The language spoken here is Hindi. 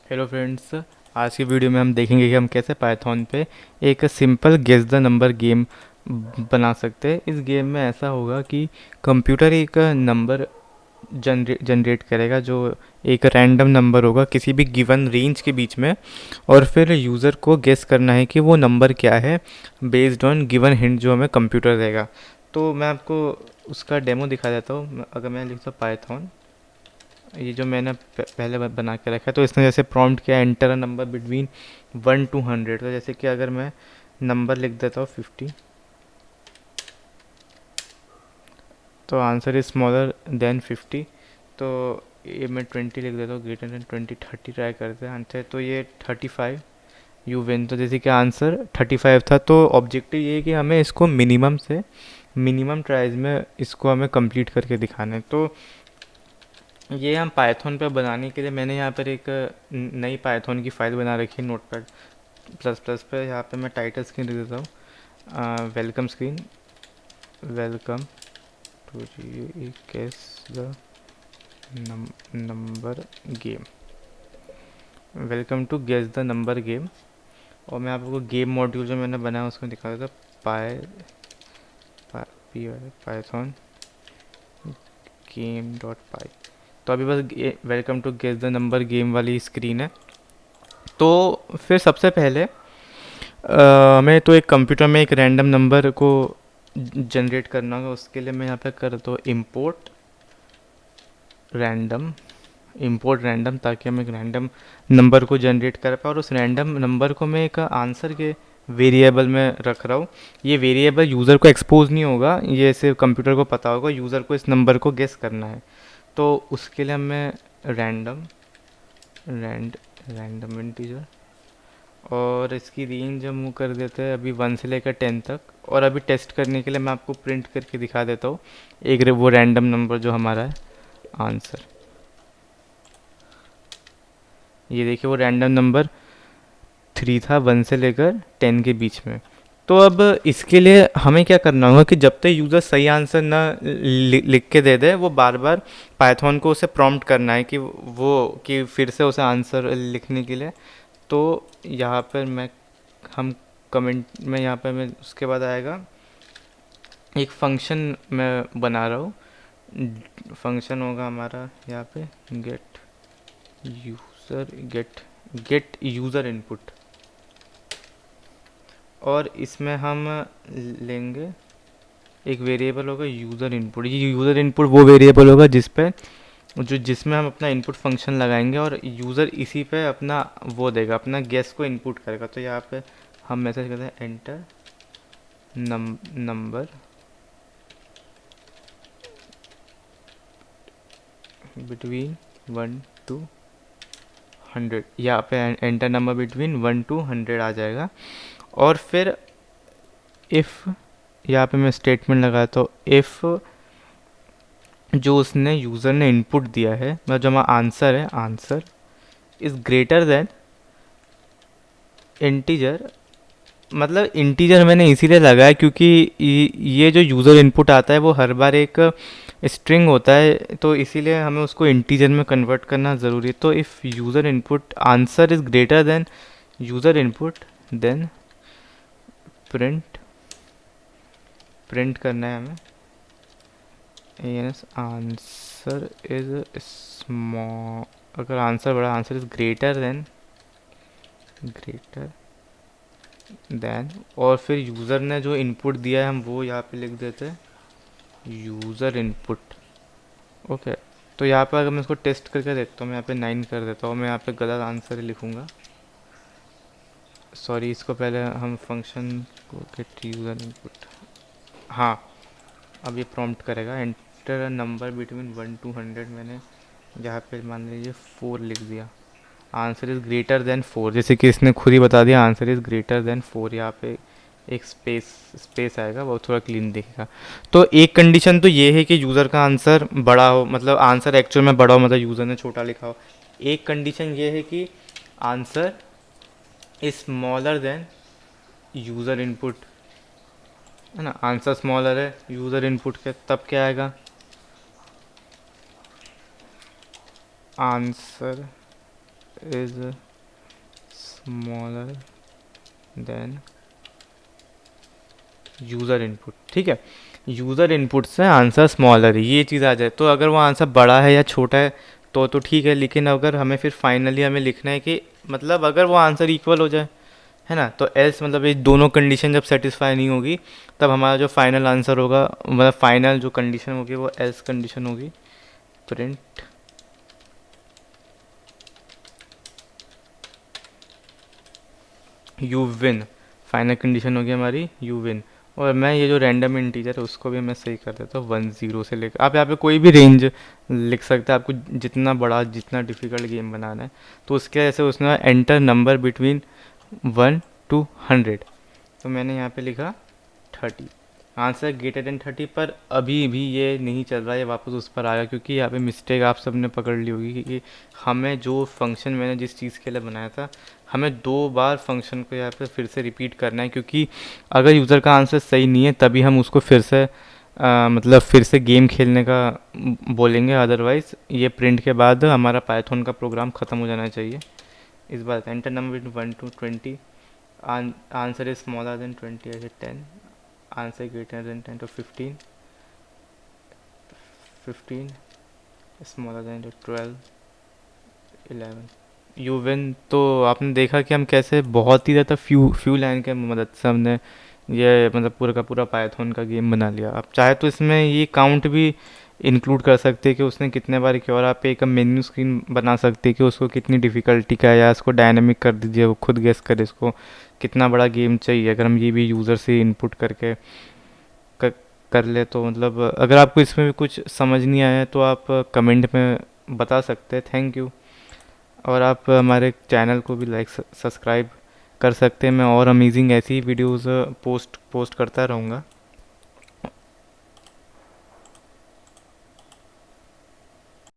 Hello friends. आज की वीडियो में हम देखेंगे कि हम कैसे पाइथन पे एक simple guess the number game बना सकते हैं। इस गेम में ऐसा होगा कि कंप्यूटर एक नंबर जनरेट करेगा जो एक रैंडम नंबर होगा किसी भी गिवन रेंज के बीच में, और फिर यूज़र को गेस करना है कि वो नंबर क्या है बेस्ड ऑन गिवन हिंट जो हमें कंप्यूटर देगा। तो मैं आपको उसका डेमो दिखा देता हूँ। अगर मैं लिखता हूँ पाइथन, ये जो मैंने पहले बना के रखा है, तो इसने जैसे प्रॉम्प्ट किया enter a number between 1 to 100। तो जैसे कि अगर मैं नंबर लिख देता हूँ 50, तो आंसर इज स्मॉलर देन 50। तो ये मैं 20 लिख देता हूँ, ग्रेटर देन 20। 30 ट्राई करते हैं आंसर, तो ये 35। You win. तो जैसे कि आंसर 35 था, तो ऑब्जेक्टिव ये है कि हमें इसको मिनिमम से मिनिमम ट्राइज में इसको हमें कंप्लीट करके दिखाना है। तो ये हम पाइथन पे बनाने के लिए मैंने यहाँ पर एक नई पाइथन की फाइल बना रखी है नोटपैड प्लस प्लस पे। यहाँ पे मैं टाइटल स्क्रीन लिख देता हूँ, welcome screen, welcome to guess the number game, welcome to guess the number game. और मैं आपको गेम मॉड्यूल जो मैंने बनाया उसमें दिखा देता हूँ, पाइथन गेम डॉट पाई। तो अभी बस welcome to guess the number game वाली स्क्रीन है। तो फिर सबसे पहले हमें तो एक कंप्यूटर में एक रैंडम नंबर को जनरेट करना होगा। उसके लिए मैं यहाँ पे कर दो रैंडम इंपोर्ट रैंडम, ताकि हम एक रैंडम नंबर को जनरेट कर पाए। और उस रैंडम नंबर को मैं एक आंसर के वेरिएबल में रख रहा हूँ। ये वेरिएबल यूज़र को एक्सपोज नहीं होगा, ये सिर्फ कंप्यूटर को पता होगा यूज़र को इस नंबर को गेस करना है। तो उसके लिए हमें रैंडम रैंडम इंटीजर, और इसकी रेंज हम वो कर देते हैं अभी 1 से लेकर 10 तक। और अभी टेस्ट करने के लिए मैं आपको प्रिंट करके दिखा देता हूँ एक वो रैंडम नंबर जो हमारा है आंसर। ये देखिए वो रैंडम नंबर 3 था, 1 से लेकर 10 के बीच में। तो अब इसके लिए हमें क्या करना होगा कि जब तक यूज़र सही आंसर ना लिख के दे दे, वो बार बार पाइथन को उसे प्रॉम्प्ट करना है कि फिर से उसे आंसर लिखने के लिए। तो यहाँ पर मैं हम कमेंट में यहाँ पर मैं उसके बाद आएगा एक फंक्शन मैं बना रहा हूँ। फंक्शन होगा हमारा यहाँ पे gate user gate user input. और इसमें हम लेंगे एक वेरिएबल होगा यूज़र इनपुट। ये यूज़र इनपुट वो वेरिएबल होगा जिसमें हम अपना इनपुट फंक्शन लगाएंगे, और यूज़र इसी पे अपना वो देगा, अपना गेस को इनपुट करेगा। तो यहाँ पे हम मैसेज करते हैं एंटर नंबर बिटवीन 1 to 100। यहाँ पे एंटर नंबर बिटवीन 1 to 100 आ जाएगा। और फिर इफ़, यहाँ पे मैं स्टेटमेंट लगाता हूँ इफ़ जो उसने यूज़र ने इनपुट दिया है, मतलब जो हमारा आंसर है, answer is greater then integer. मतलब इंटीजर मैंने इसीलिए लगाया क्योंकि ये जो यूज़र इनपुट आता है वो हर बार एक स्ट्रिंग होता है, तो इसीलिए हमें उसको इंटीजर में कन्वर्ट करना ज़रूरी है। तो if user input answer is greater than user input, then print print करना है हमें यस आंसर इज़ स्मॉल। अगर आंसर बड़ा, आंसर इज़ ग्रेटर देन, और फिर यूज़र ने जो इनपुट दिया है हम वो यहाँ पे लिख देते हैं यूज़र इनपुट। ओके। तो यहाँ पर अगर मैं इसको टेस्ट करके देखता हूँ, मैं यहाँ पे 9 कर देता हूँ, मैं यहाँ पे गलत आंसर ही लिखूँगा, सॉरी। इसको पहले हम फंक्शन को गेट यूज़र इनपुट, हाँ अब ये प्रॉम्प्ट करेगा एंटर नंबर बिटवीन 1 to 100। मैंने यहाँ पे मान लीजिए 4 लिख दिया, आंसर इज़ ग्रेटर देन 4। जैसे कि इसने खुद ही बता दिया आंसर इज़ ग्रेटर देन 4। यहाँ पे एक स्पेस आएगा, वो थोड़ा क्लीन दिखेगा। तो एक कंडीशन तो ये है कि यूज़र का आंसर बड़ा हो, मतलब आंसर एक्चुअल में बड़ा हो, मतलब यूज़र ने छोटा लिखा हो। एक कंडीशन ये है कि answer is smaller then user input, है ना। आंसर स्मॉलर है यूज़र इनपुट के, तब क्या आएगा answer is smaller then user input. ठीक है, यूज़र इनपुट से आंसर स्मॉलर है, ये चीज़ आ जाए तो अगर वो आंसर बड़ा है या छोटा है तो ठीक है, लेकिन अगर हमें फिर फाइनली हमें लिखना है कि मतलब अगर वो आंसर इक्वल हो जाए, है ना, तो एल्स मतलब ये दोनों कंडीशन जब सेटिस्फाई नहीं होगी तब हमारा जो फाइनल आंसर होगा, मतलब फाइनल जो कंडीशन होगी वो एल्स कंडीशन होगी। Print you win, final condition होगी हमारी यू विन। और मैं ये जो रैंडम इंटीजर है उसको भी मैं सही कर देता हूँ 1 0 से लेकर, आप यहाँ पे कोई भी रेंज लिख सकते हैं, आपको जितना बड़ा जितना डिफ़िकल्ट गेम बनाना है। तो उसके ऐसे उसने एंटर नंबर बिटवीन 1 to 100, तो मैंने यहाँ पे लिखा 30, आंसर ग्रेटर देन 30, पर अभी भी ये नहीं चल रहा है, ये वापस उस पर आया क्योंकि यहाँ पे मिस्टेक आप सब ने पकड़ ली होगी कि हमें जो फंक्शन मैंने जिस चीज़ के लिए बनाया था हमें 2 बार फंक्शन को यहाँ पे फिर से रिपीट करना है, क्योंकि अगर यूज़र का आंसर सही नहीं है तभी हम उसको फिर से मतलब फिर से गेम खेलने का बोलेंगे, अदरवाइज़ ये प्रिंट के बाद हमारा पाइथन का प्रोग्राम ख़त्म हो जाना चाहिए। इस बार enter number 1 to 20, answer is smaller than 20 ऐसे 10, आंसर ग्रेटर देन 10 तो 15, 15 स्मॉलर देन तो 12, 11 यू विन। तो आपने देखा कि हम कैसे बहुत ही ज़्यादा फ्यू लाइन के मदद से हमने ये मतलब पूरा का पूरा पाइथन का गेम बना लिया। आप चाहे तो इसमें ये काउंट भी इंक्लूड कर सकते हैं कि उसने कितने बार किया, और आप एक मेन्यू स्क्रीन बना सकते हैं कि उसको कितनी डिफ़िकल्टी का है, या इसको डायनामिक कर दीजिए, वो खुद गेस करे इसको कितना बड़ा गेम चाहिए। अगर हम ये भी यूज़र से इनपुट करके कर, कर ले तो मतलब अगर आपको इसमें भी कुछ समझ नहीं आया तो आप कमेंट में बता सकते हैं। Thank you. और आप हमारे चैनल को भी लाइक सब्सक्राइब कर सकते हैं, मैं और अमेजिंग ऐसी वीडियोस पोस्ट करता रहूँगा।